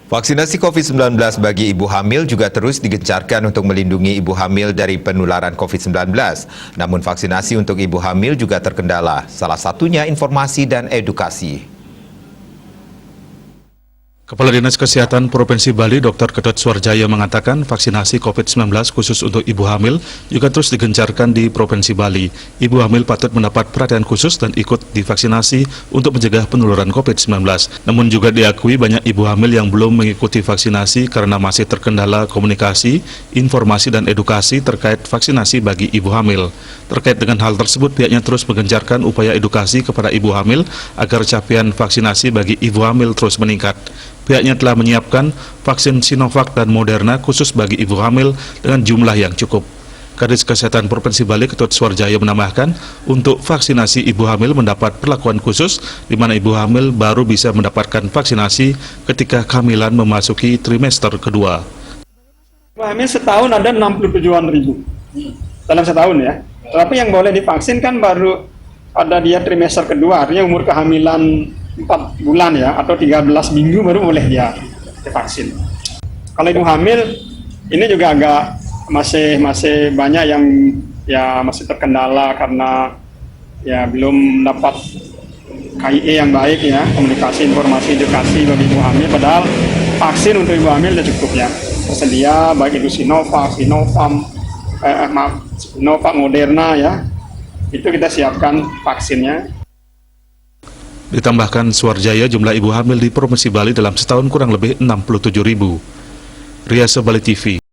Vaksinasi COVID-19 bagi ibu hamil juga terus digencarkan untuk melindungi ibu hamil dari penularan COVID-19. Namun vaksinasi untuk ibu hamil juga terkendala, salah satunya informasi dan edukasi. Kepala Dinas Kesehatan Provinsi Bali, Dr. Ketut Suarjaya mengatakan vaksinasi COVID-19 khusus untuk ibu hamil juga terus digencarkan di Provinsi Bali. Ibu hamil patut mendapat perhatian khusus dan ikut divaksinasi untuk mencegah penularan COVID-19. Namun juga diakui banyak ibu hamil yang belum mengikuti vaksinasi karena masih terkendala komunikasi, informasi dan edukasi terkait vaksinasi bagi ibu hamil. Terkait dengan hal tersebut, pihaknya terus menggencarkan upaya edukasi kepada ibu hamil agar capaian vaksinasi bagi ibu hamil terus meningkat. Pihaknya telah menyiapkan vaksin Sinovac dan Moderna khusus bagi ibu hamil dengan jumlah yang cukup. Kadis Kesehatan Provinsi Bali Ketut Suarjaya menambahkan, untuk vaksinasi ibu hamil mendapat perlakuan khusus, di mana ibu hamil baru bisa mendapatkan vaksinasi ketika kehamilan memasuki trimester kedua. Ibu hamil setahun ada 67.000 dalam setahun ya. Tapi yang boleh divaksin kan baru pada dia trimester kedua, artinya umur kehamilan 4 bulan ya, atau 13 minggu baru boleh dia divaksin. Kalau ibu hamil ini juga agak masih banyak yang ya masih terkendala karena ya belum dapat KIE yang baik ya, komunikasi, informasi, edukasi bagi ibu hamil. Padahal vaksin untuk ibu hamil sudah cukup ya, tersedia baik itu Sinovac, Moderna ya, itu kita siapkan vaksinnya. Ditambahkan Suarjaya, jumlah ibu hamil di Provinsi Bali dalam setahun kurang lebih 67.000. Riasa Bali TV.